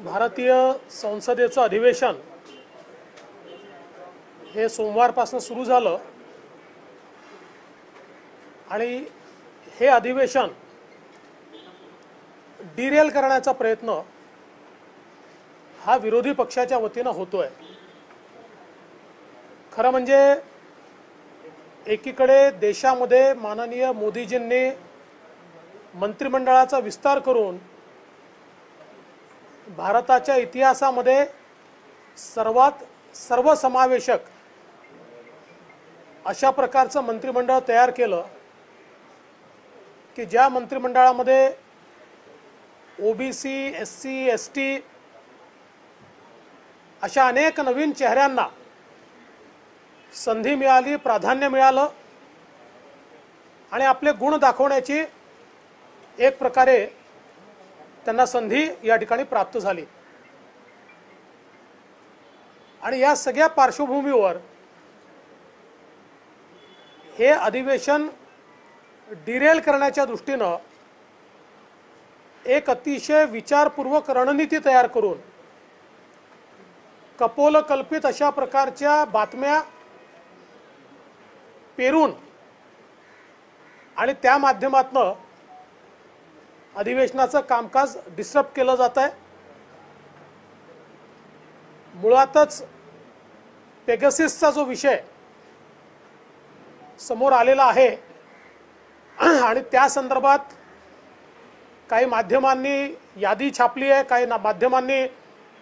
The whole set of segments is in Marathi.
भारतीय संसदेचं अधिवेशन हे सोमवारपासून सुरू झालं आणि हे अधिवेशन डिरेल करण्याचा प्रयत्न हा विरोधी पक्षाच्या वतीनं होतोय। खरं म्हणजे एकीकडे देशामध्ये माननीय मोदीजींनी मंत्रिमंडळाचा विस्तार करून भारताच्या इतिहासामध्ये सर्वात सर्वसमावेशक अशा प्रकारचं मंत्रिमंडळ तयार केलं की ज्या मंत्रिमंडळामध्ये ओबीसी, एससी, एसटी अशा अनेक नवीन चेहऱ्यांना संधी मिळाली, प्राधान्य मिळालं आणि आपले गुण दाखवण्याची एक प्रकारे त्यांना संधी या ठिकाणी प्राप्त झाली। आणि या सगळ्या पार्श्वभूमीवर हे अधिवेशन डिरेल करण्याच्या दृष्टीनं एक अतिशय विचारपूर्वक रणनीती तयार करून कपोलकल्पित अशा प्रकारच्या बातम्या पेरून आणि त्या माध्यमातून अधिवेशनाचं कामकाज डिस्टर्ब केलं जात आहे। मुळातच पेगासिसचा जो विषय समोर आलेला आहे आणि त्या संदर्भात काही माध्यमांनी यादी छापली आहे, काही माध्यमांनी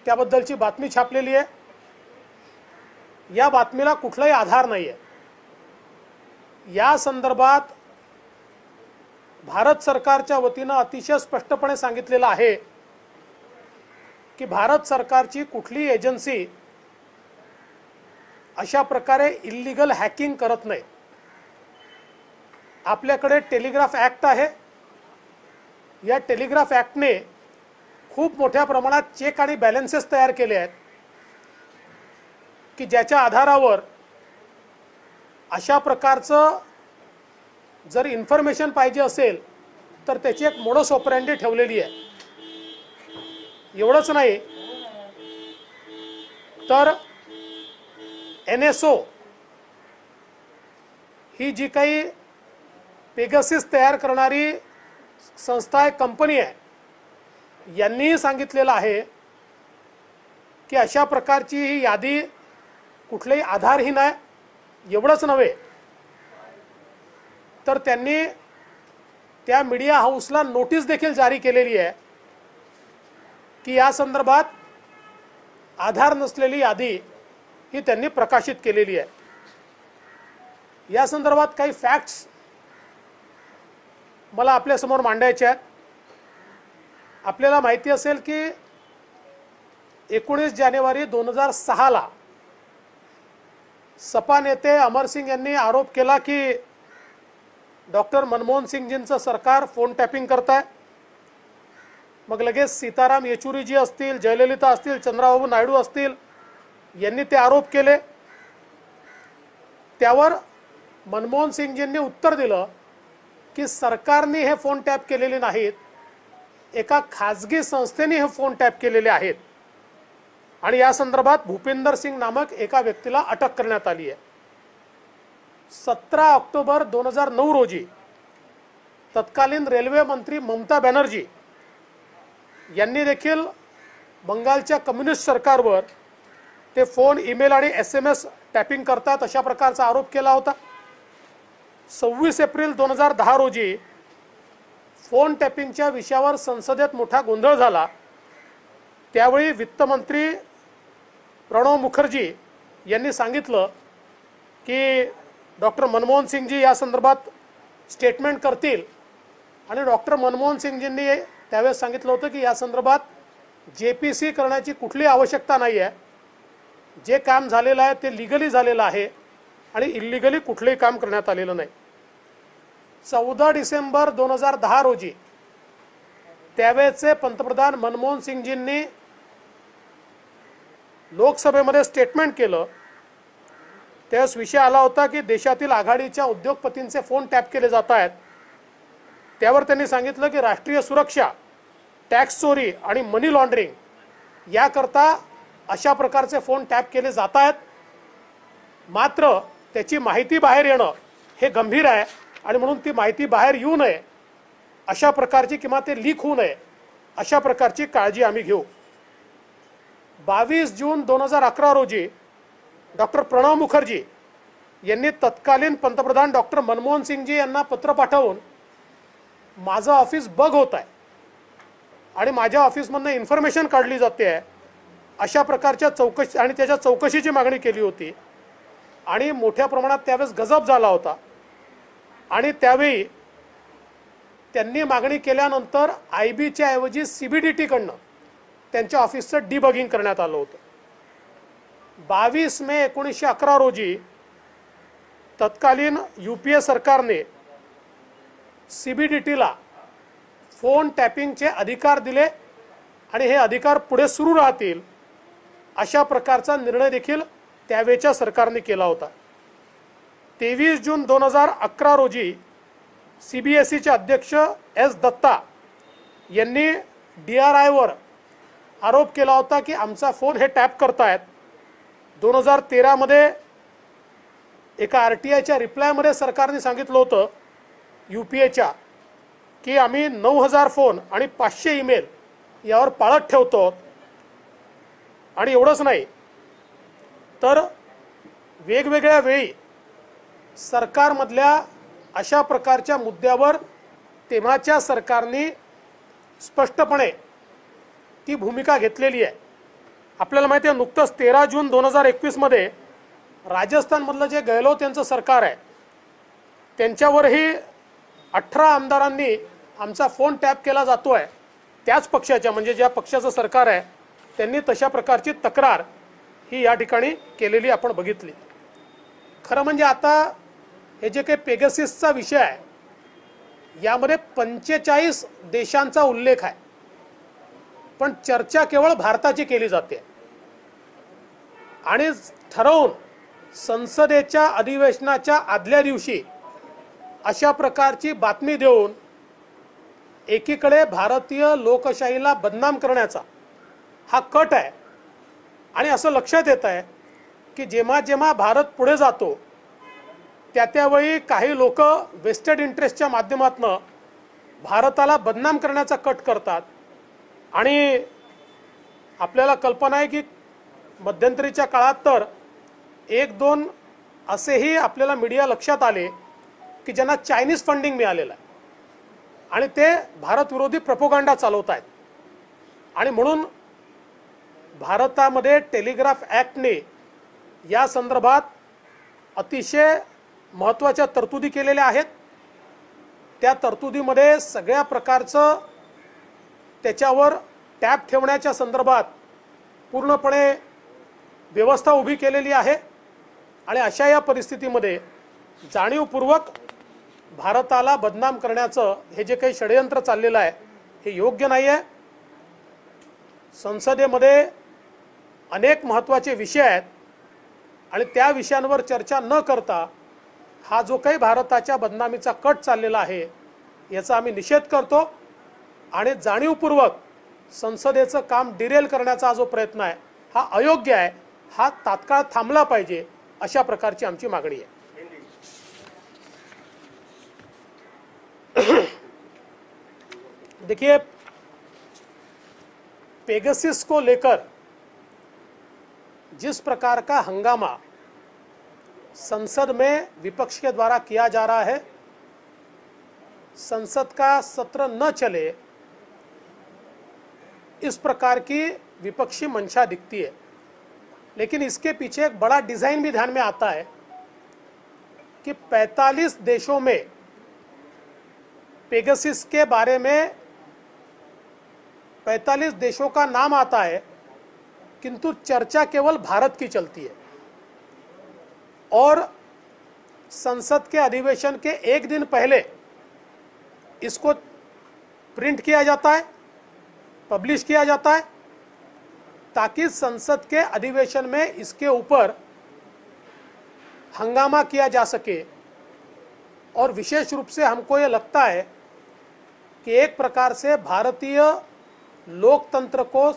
त्याबद्दलची बातमी छापलेली आहे। या बातमीला कुठलाही आधार नाही आहे। या संदर्भात भारत सरकारच्या वतीनं अतिशय स्पष्टपणे सांगितलेलं आहे की भारत सरकारची कुठली एजन्सी अशा प्रकारे इल्लीगल हॅकिंग करत नाही। आपल्याकडे टेलिग्राफ ॲक्ट आहे। या टेलिग्राफ ॲक्टने खूप मोठ्या प्रमाणात चेक आणि बॅलन्सेस तयार केले आहेत की ज्याच्या आधारावर अशा प्रकारचं जर इन्फॉर्मेशन पाहिजे असेल तर त्याची एक मोडस ऑपरंडी ठेवलेली आहे। एवढंच नाही तर NSO ही जी काही पेगासिस तयार करणारी संस्था आहे, कंपनी आहे, यांनी सांगितलेलं आहे की अशा प्रकारची ही यादी कुठलेही आधारहीन आहे। एवढंच नव्हे तर त्यांनी त्या मीडिया हाऊसला नोटीस देखील जारी केलेली आहे की या संदर्भात आधार नसलेली यादी ही त्यांनी प्रकाशित केलेली आहे। या संदर्भात काही फॅक्ट्स मला आपल्यासमोर मांडायचे आहेत। आपल्याला माहिती असेल की 19 जानेवारी 2006 ला सपा नेते अमर सिंग यांनी आरोप केला की डॉक्टर मनमोहन सिंगजींचं सरकार फोन टॅपिंग करत आहे। मग लगेच सीताराम येचुरीजी असतील, जयललिता असतील, चंद्रबाबू नायडू असतील यांनी ते आरोप केले। त्यावर मनमोहन सिंगजींनी उत्तर दिलं की सरकारने हे फोन टॅप केलेले नाहीत, एका खाजगी संस्थेने हे फोन टॅप केलेले आहेत आणि या संदर्भात भूपिंदर सिंग नामक एका व्यक्तीला अटक करण्यात आली आहे। 17 ऑक्टोबर 2009 रोजी तत्कालीन रेल्वे मंत्री ममता बॅनर्जी यांनी देखील बंगालच्या कम्युनिस्ट सरकारवर ते फोन, ईमेल आणि SMS टॅपिंग करतात अशा प्रकारचा आरोप केला होता। 26 एप्रिल 2010 रोजी फोन टॅपिंगच्या विषयावर संसदेत मोठा गोंधळ झाला। त्यावेळी वित्तमंत्री प्रणव मुखर्जी यांनी सांगितलं की डॉक्टर मनमोहन सिंगजी या संदर्भात स्टेटमेंट करतील आणि डॉक्टर मनमोहन सिंगजींनी त्यावेळेस सांगितलं होतं की या संदर्भात JPC करण्याची कुठली आवश्यकता नाही आहे। जे काम झालेलं आहे ते लीगली झालेलं आहे आणि इल्लीगली कुठलेही काम करण्यात आलेलं नाही। 14 डिसेंबर 2010 रोजी त्यावेळेचे पंतप्रधान मनमोहन सिंगजींनी लोकसभेमध्ये स्टेटमेंट केलं। त्यावेळेस विषय आला होता की देशातील आघाडीच्या उद्योगपतींचे फोन टॅप केले जात आहेत। त्यावर त्यांनी सांगितलं की राष्ट्रीय सुरक्षा, टॅक्स चोरी आणि मनी लॉन्ड्रिंग याकरता अशा प्रकारचे फोन टॅप केले जात आहेत। मात्र त्याची माहिती बाहेर येणं हे गंभीर आहे आणि म्हणून ती माहिती बाहेर येऊ नये अशा प्रकारची किंवा ते लीक होऊ नये अशा प्रकारची काळजी आम्ही घेऊ। 22 जून 2011 रोजी डॉक्टर प्रणव मुखर्जी यांनी तत्कालीन पंतप्रधान डॉक्टर मनमोहन सिंगजी यांना पत्र पाठवून माझं ऑफिस बग होत आहे आणि माझ्या ऑफिसमधनं इन्फॉर्मेशन काढली जाते आहे अशा प्रकारच्या चौकशी आणि त्याच्या चौकशीची मागणी केली होती आणि मोठ्या प्रमाणात त्यावेळेस गजब झाला होता। आणि त्यावेळी त्यांनी मागणी केल्यानंतर IBच्या ऐवजी CBDT कडनं त्यांच्या ऑफिसचं डिबगिंग करण्यात आलं होतं। 22 मे 1911 रोजी तत्कालीन UPA सरकारने CBDTला फोन टॅपिंगचे अधिकार दिले आणि हे अधिकार पुढे सुरू राहतील अशा प्रकारचा निर्णय देखील त्यावेळच्या सरकारने केला होता। 23 जून 2011 रोजी CBSEचे अध्यक्ष S दत्ता यांनी DRI वर आरोप केला होता की आमचा फोन हे टॅप करतायत। 2013 मध्ये एका RTIच्या रिप्लायमध्ये सरकारने सांगितलं होतं UPAच्या की आम्ही 9000 फोन आणि 500 ईमेल यावर पाळत ठेवतो। आणि एवढंच नाही तर वेगवेगळ्या वेळी सरकारमधल्या अशा प्रकारच्या मुद्द्यावर तेव्हाच्या सरकारने स्पष्टपणे ती भूमिका घेतलेली आहे। आपल्याला माहिती आहे नुकतंच 13 जून 2021 मध्ये राजस्थानमधलं जे गेहलोत यांचं सरकार आहे त्यांच्यावरही 18 आमदारांनी आमचा फोन टॅप केला जातोय त्याच पक्षाच्या म्हणजे ज्या पक्षाचं सरकार आहे त्यांनी तशा प्रकारची तक्रार ही या ठिकाणी केलेली आपण बघितली। खरं म्हणजे आता हे जे काही पेगासिसचा विषय आहे यामध्ये 45 देशांचा उल्लेख आहे पण चर्चा केवळ भारताची केली जाते आणि ठरवून संसदेच्या अधिवेशनाच्या आदल्या दिवशी अशा प्रकारची बातमी देऊन एकीकडे भारतीय लोकशाहीला बदनाम करण्याचा हा कट आहे। आणि असं लक्षात येत आहे की जेव्हा जेव्हा भारत पुढे जातो त्यावेळी काही लोक वेस्टेड इंटरेस्टच्या माध्यमातून भारताला बदनाम करण्याचा कट करतात। आणि आपल्याला कल्पना आहे की मध्यंतरीच्या काळात तर 1-2 असेही आपल्याला मीडिया लक्षात आले की ज्यांना चायनीज फंडिंग मिळालेलं आहे आणि ते भारत विरोधी प्रोपगंडा चालवत आहेत। आणि म्हणून भारतामध्ये टेलिग्राफ ॲक्टने या संदर्भात अतिशय महत्त्वाच्या तरतुदी केलेल्या आहेत। त्या तरतुदीमध्ये सगळ्या प्रकारचं त्याच्यावर टॅप ठेवण्याच्या संदर्भात पूर्णपणे व्यवस्था उभी केलेली आहे। आणि अशा या परिस्थितीमध्ये जाणीवपूर्वक भारताला बदनाम करण्याचं हे जे काही षडयंत्र चाललेलं आहे हे योग्य नाही आहे। संसदेमध्ये अनेक महत्त्वाचे विषय आहेत आणि त्या विषयांवर चर्चा न करता हा जो काही भारताच्या बदनामीचा कट चाललेला आहे याचा आम्ही निषेध करतो आणि जाणीवपूर्वक संसदेचं काम डिरेल करण्याचा जो प्रयत्न आहे हा अयोग्य आहे, हा तात्काळ थांबला पाहिजे अशा प्रकारची आमची मागणी आहे। देखिए पेगासिस को लेकर जिस प्रकार का हंगामा संसद में विपक्ष के द्वारा किया जा रहा है, संसद का सत्र न चले इस प्रकार की विपक्षी मंशा दिखती है। लेकिन इसके पीछे एक बड़ा डिजाइन भी ध्यान में आता है कि 45 देशों में पेगासिस के बारे में 45 देशों का नाम आता है किंतु चर्चा केवल भारत की चलती है। और संसद के अधिवेशन के एक दिन पहले इसको प्रिंट किया जाता है, पब्लिश किया जाता है ताकि संसद के अधिवेशन में इसके ऊपर हंगामा किया जा सके। और विशेष रूप से हमको ये लगता है कि एक प्रकार से भारतीय लोकतंत्र को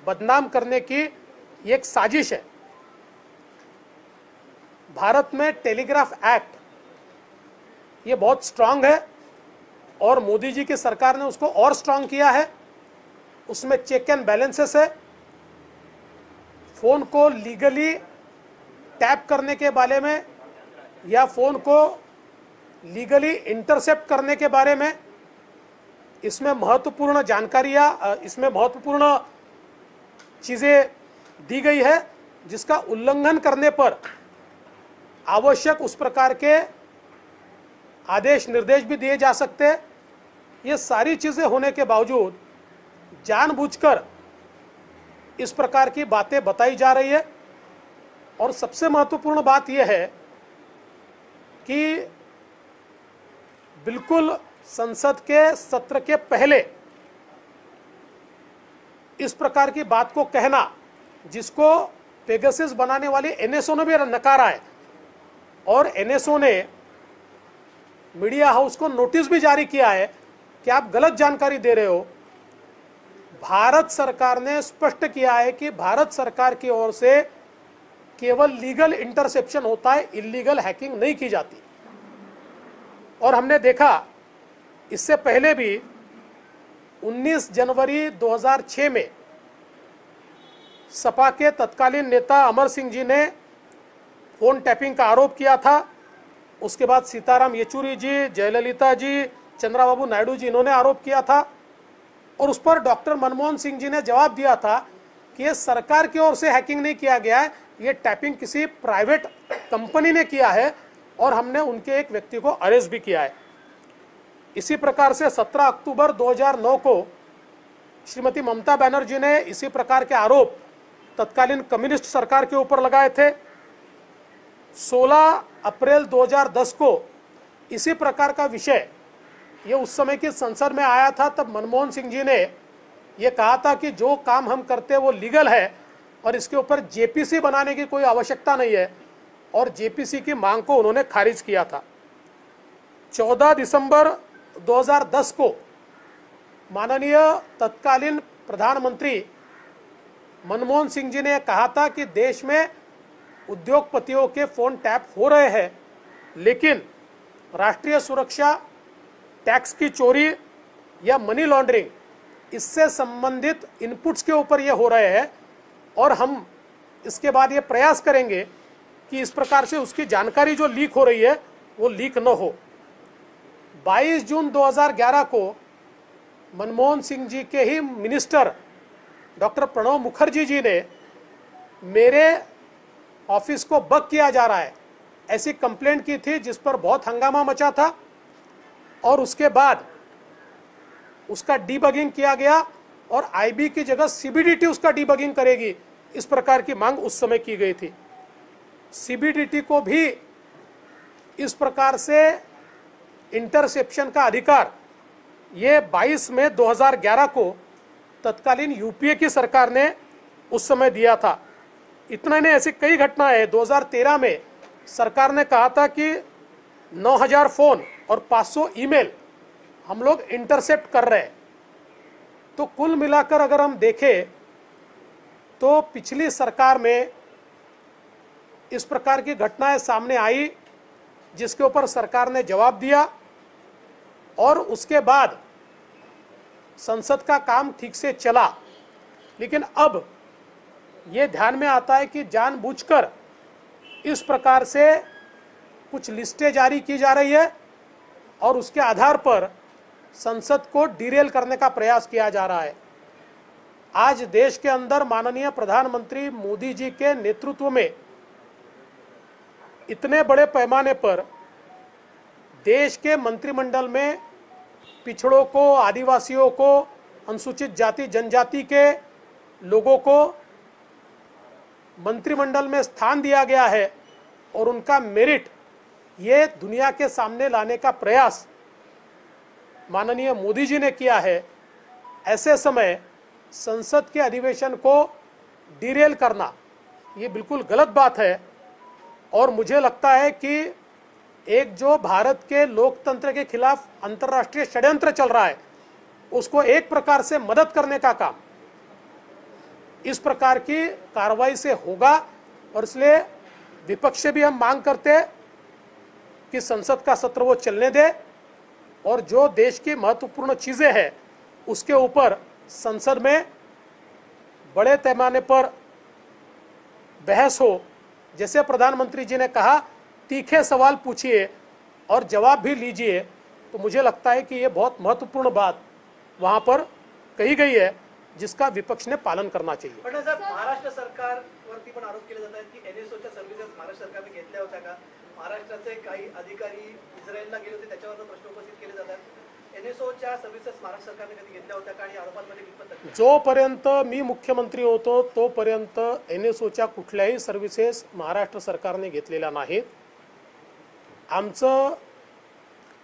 बदनाम करने की ये एक साजिश है। भारत में टेलीग्राफ एक्ट ये बहुत स्ट्रांग है और मोदी जी की सरकार ने उसको और स्ट्रांग किया है। उसमें चेक एंड बैलेंसेस है। फोन को लीगली टैप करने के बारे में या फोन को लीगली इंटरसेप्ट करने के बारे में इसमें महत्वपूर्ण जानकारियां, इसमें महत्वपूर्ण चीजें दी गई है, जिसका उल्लंघन करने पर आवश्यक उस प्रकार के आदेश निर्देश भी दिए जा सकते हैं। ये सारी चीजें होने के बावजूद जानबूझकर इस प्रकार की बातें बताई जा रही है। और सबसे महत्वपूर्ण बात यह है कि बिल्कुल संसद के सत्र के पहले इस प्रकार की बात को कहना, जिसको पेगासस बनाने वाली एनएसओ ने भी नकारा है और एनएसओ ने मीडिया हाउस को नोटिस भी जारी किया है कि आप गलत जानकारी दे रहे हो। भारत सरकार ने स्पष्ट किया है कि भारत सरकार की ओर से केवल लीगल इंटरसेप्शन होता है, इलीगल हैकिंग नहीं की जाती। और हमने देखा इससे पहले भी 19 जनवरी 2006 में सपा के तत्कालीन नेता अमर सिंह जी ने फोन टैपिंग का आरोप किया था। उसके बाद सीताराम येचुरी जी, जयललिता जी, चंद्रबाबू नायडू जी, इन्होंने आरोप किया था और उस पर डॉक्टर मनमोहन सिंह जी ने जवाब दिया था कि ये सरकार की ओर से हैकिंग नहीं किया गया है, ये टैपिंग किसी प्राइवेट कंपनी ने किया है और हमने उनके एक व्यक्ति को अरेस्ट भी किया है। इसी प्रकार से 17 अक्टूबर 2009 को श्रीमती ममता बनर्जी ने इसी प्रकार के आरोप तत्कालीन कम्युनिस्ट सरकार के ऊपर लगाए थे। 16 अप्रैल 2010 को इसी प्रकार का विषय ये उस समय की संसद में आया था। तब मनमोहन सिंह जी ने ये कहा था कि जो काम हम करते हैं वो लीगल है और इसके ऊपर जेपीसी बनाने की कोई आवश्यकता नहीं है और जेपीसी की मांग को उन्होंने खारिज किया था। 14 दिसंबर 2010 को माननीय तत्कालीन प्रधानमंत्री मनमोहन सिंह जी ने कहा था कि देश में उद्योगपतियों के फोन टैप हो रहे हैं, लेकिन राष्ट्रीय सुरक्षा, टैक्स की चोरी या मनी लॉन्ड्रिंग इससे संबंधित इनपुट्स के ऊपर ये हो रहे हैं और हम इसके बाद ये प्रयास करेंगे कि इस प्रकार से उसकी जानकारी जो लीक हो रही है वो लीक न हो। 22 जून 2011 को मनमोहन सिंह जी के ही मिनिस्टर डॉक्टर प्रणब मुखर्जी जी ने मेरे ऑफिस को बग किया जा रहा है ऐसी कंप्लेंट की थी, जिस पर बहुत हंगामा मचा था और उसके बाद उसका डीबगिंग किया गया और आईबी की जगह सीबीडीटी उसका डीबगिंग करेगी, इस प्रकार की मांग उस समय की गई थी। सीबीडीटी को भी इस प्रकार से इंटरसेप्शन का अधिकार ये 22 मई 2011 को तत्कालीन यूपीए की सरकार ने उस समय दिया था। इतना नहीं, ऐसी कई घटनाएं 2013 में सरकार ने कहा था कि 9000 फोन और 500 ईमेल हम लोग इंटरसेप्ट कर रहे हैं। तो कुल मिलाकर अगर हम देखें तो पिछली सरकार में इस प्रकार की घटनाएं सामने आई, जिसके ऊपर सरकार ने जवाब दिया और उसके बाद संसद का काम ठीक से चला। लेकिन अब ये ध्यान में आता है कि जानबूझकर इस प्रकार से कुछ लिस्टें जारी की जा रही है और उसके आधार पर संसद को डिरेल करने का प्रयास किया जा रहा है। आज देश के अंदर माननीय प्रधानमंत्री मोदी जी के नेतृत्व में इतने बड़े पैमाने पर देश के मंत्रिमंडल में पिछड़ों को, आदिवासियों को, अनुसूचित जाति जनजाति के लोगों को मंत्रिमंडल में स्थान दिया गया है और उनका मेरिट ये दुनिया के सामने लाने का प्रयास माननीय मोदी जी ने किया है। ऐसे समय संसद के अधिवेशन को डिरेल करना ये बिल्कुल गलत बात है और मुझे लगता है कि एक जो भारत के लोकतंत्र के खिलाफ अंतर्राष्ट्रीय षड्यंत्र चल रहा है उसको एक प्रकार से मदद करने का काम इस प्रकार की कार्रवाई से होगा। और इसलिए विपक्ष से भी हम मांग करते हैं कि संसद का सत्र वो चलने दे और जो देश की महत्वपूर्ण चीजें हैं उसके ऊपर संसद में बड़े पैमाने पर बहस हो। जैसे प्रधानमंत्री जी ने कहा, तीखे सवाल पूछिए और जवाब भी लीजिए। तो मुझे लगता है कि ये बहुत महत्वपूर्ण बात वहां पर कही गई है जिसका विपक्ष ने पालन करना चाहिए। पण साहेब, महाराष्ट्र सरकारवरती पण आरोप केले जात आहेत की एनएसओच्या सर्व्हिसेस महाराष्ट्र सरकारने घेतल्या होत्या का? महाराष्ट्राचे काही अधिकारी इस्रायलला गेले होते, त्याच्यावर प्रश्न उपस्थित केले जातात. एनएसओच्या सर्व्हिसेस महाराष्ट्र सरकारने कधी घेतल्या होत्या का आणि आरोपांमध्ये कितपत तथ्य? जोपर्यंत मी मुख्यमंत्री होतो तोपर्यंत एनएसओच्या कुठल्याही सर्व्हिसेस महाराष्ट्र सरकारने घेतलेल्या नाहीत. आमचं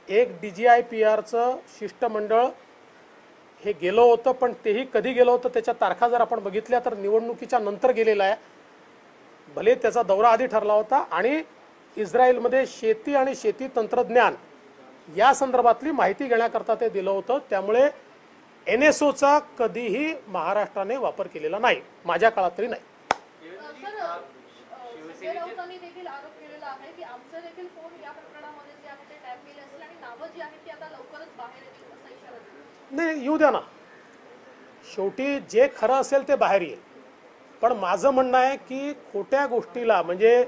एक DGIPRचं शिष्टमंडळ हे गेलं होतं, पण तेही कधी गेलं होतं त्याच्या तारखा जर आपण बघितल्या तर निवडणुकीच्या नंतर गेलेला आहे. भले त्याचा दौरा आधी ठरला होता आणि इस्रायलमध्ये शेती आणि शेती तंत्रज्ञान या संदर्भातली माहिती घेण्याकरता ते दिलं होतं. त्यामुळे NSOचा कधीही महाराष्ट्राने वापर केलेला नाही, माझ्या काळात तरी नाही. शिवसेनेने देखील आरोप केलेला आहे की आमचे देखील फोन या प्रकरणामध्ये जे आहे ते टॅप केले असतील आणि नावं जी आहेत ती आता लवकरच बाहेर येतील असा इशारा दिला. नाही, येऊ द्या ना, शेवटी जे खरं असेल ते बाहेर येईल. पण माझं म्हणणं आहे की खोट्या गोष्टीला म्हणजे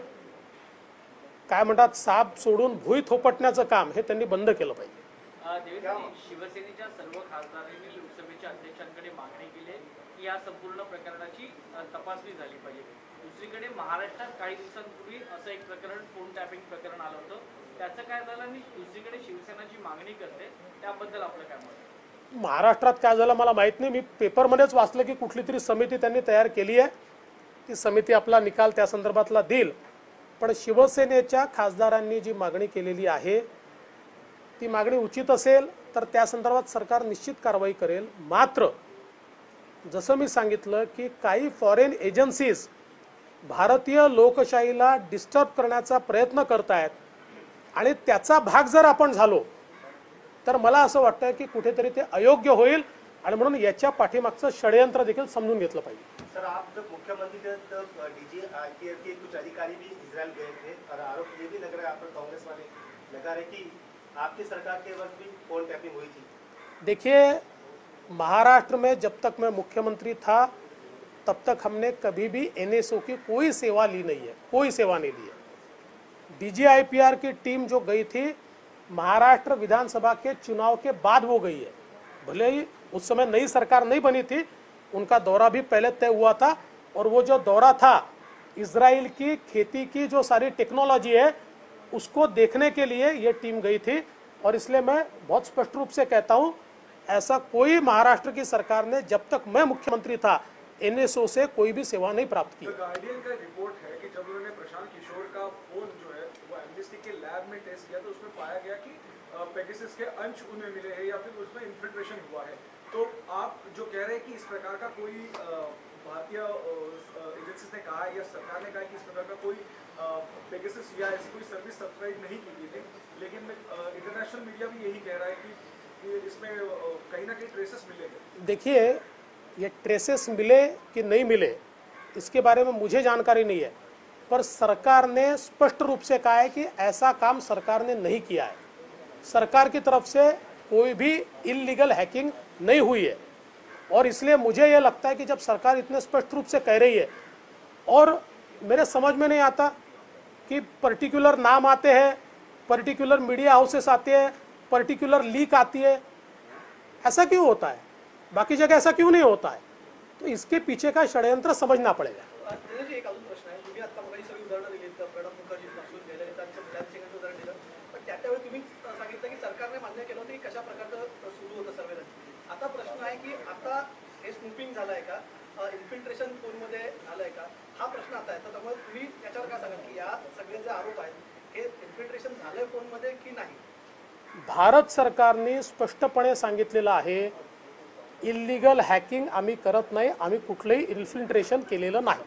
काय म्हणतात साप सोडून भुई थोपटण्याचं काम हे त्यांनी बंद केलं पाहिजे. शिवसेनेच्या सर्व खासदारांनी लोकसभेच्या अध्यक्षांकडे मागणी केली की या संपूर्ण प्रकरणाची तपासणी झाली पाहिजे. दुसरीकडे महाराष्ट्रात काही दिवसांपूर्वी असं एक प्रकरण फोन टॅपिंग प्रकरण आलं होतं, त्याचं काय झालं आणि दुसरीकडे शिवसेना जी मागणी करते त्याबद्दल आपलं काय मत? महाराष्ट्रात काय झालं मला माहित नाही. मी पेपरमध्येच वाचलं की कुठली तरी समिती त्यांनी तयार केली आहे. ती समिती आपला निकाल त्या संदर्भातला देईल. पण शिवसेनेच्या खासदारांनी जी मागणी केलेली आहे ती मागणी उचित असेल तर त्या संदर्भात सरकार निश्चित कारवाई करेल. मात्र जसं मी सांगितलं की काही फॉरेन एजन्सीज भारतीय लोकशाहीला डिस्टर्ब करण्याचा प्रयत्न करतायत आणि त्याचा भाग जर आपण झालो तर मला असं वाटतं की कुठेतरी ते अयोग्य होईल आणि म्हणून याच्या पाठीमागचं षडयंत्र देखील समजून घेतलं पाहिजे. सर, आप जब मुख्यमंत्री थे तब DGIPR के कुछ अधिकारी भी इजराइल गए थे और आरोप ये भी लग रहा है आप पर कांग्रेस वाले लगा रहे कि आपकी सरकार के वक्त भी फोन टैपिंग हुई थी. देखिए, महाराष्ट्र में जब तक मैं मुख्यमंत्री था तब तक हमने कभी भी NSO की कोई सेवा ली नहीं है, कोई सेवा नहीं ली है. DGIPR की टीम जो गई थी महाराष्ट्र विधानसभा के चुनाव के बाद वो गई है. भले ही उस समय नई सरकार नहीं बनी थी, उनका दौरा भी पहले तय हुआ था और वो जो दौरा था इजराइल की खेती की जो सारी टेक्नोलॉजी है उसको देखने के लिए ये टीम गई थी. और इसलिए मैं बहुत स्पष्ट रूप से कहता हूँ ऐसा कोई महाराष्ट्र की सरकार ने जब तक मैं मुख्यमंत्री था NSO से कोई भी सेवा नहीं प्राप्त की. गार्डियन का रिपोर्ट है कि जब उन्होंने प्रशांत किशोर का फोन जो है वो एमबीसी के लैब में टेस्ट किया तो उसमें पाया गया कि पेगासस के अंश उन्हें मिले हैं या फिर उसमें इन्फिल्ट्रेशन हुआ है. तो आप जो कह रहे हैं कि इस प्रकार का कोई भारतीय एजेंसीज ने कहा या सरकार ने कहा कि इस प्रकार का कोई पेगासस या ऐसी कोई सर्विस सब्सक्राइब नहीं की गई थी, लेकिन इंटरनेशनल मीडिया भी यही कह रहा है कि इसमें कहीं ना कहीं ट्रेसेस मिले हैं. देखिए, ये ट्रेसेस मिले कि नहीं मिले इसके बारे में मुझे जानकारी नहीं है, पर सरकार ने स्पष्ट रूप से कहा है कि ऐसा काम सरकार ने नहीं किया है. सरकार की तरफ से कोई भी इलीगल हैकिंग नहीं हुई है. और इसलिए मुझे ये लगता है कि जब सरकार इतने स्पष्ट रूप से कह रही है और मेरे समझ में नहीं आता कि पर्टिकुलर नाम आते हैं, पर्टिकुलर मीडिया हाउसेस आते हैं, पर्टिकुलर लीक आती है, ऐसा क्यों होता है? बाकी जगह ऐसा क्यों नहीं होता है? तो इसके पीछे का षड्यंत्र समझना पड़ेगा. एक अजून प्रश्न आहे. तुम्ही आता मगाशी सगळी उदाहरणं दिली, प्रणब मुखर्जीपासून जयललितांचं मुलायम सिंगांचं उदाहरण दिलं, पण त्यावेळी तुम्ही सांगितलं की सरकारने मान्य केलं होतं की कशा प्रकारचं सुरू होतं सर्वेलन्स. आता प्रश्न आहे की आता हे स्नूपिंग झालंय का, इन्फिल्ट्रेशन फोनमध्ये झालंय का, हा प्रश्न आता आहे. तर त्यामुळे तुम्ही याच्यावर काय सांगाल की या सगळे जे आरोप आहेत हे इन्फिल्ट्रेशन झालंय फोनमध्ये की नाही? भारत सरकारने स्पष्टपणे सांगितलेलं आहे इल्लीगल हॅकिंग आम्ही करत नाही, आम्ही कुठलंही इन्फिल्ट्रेशन केलेलं नाही.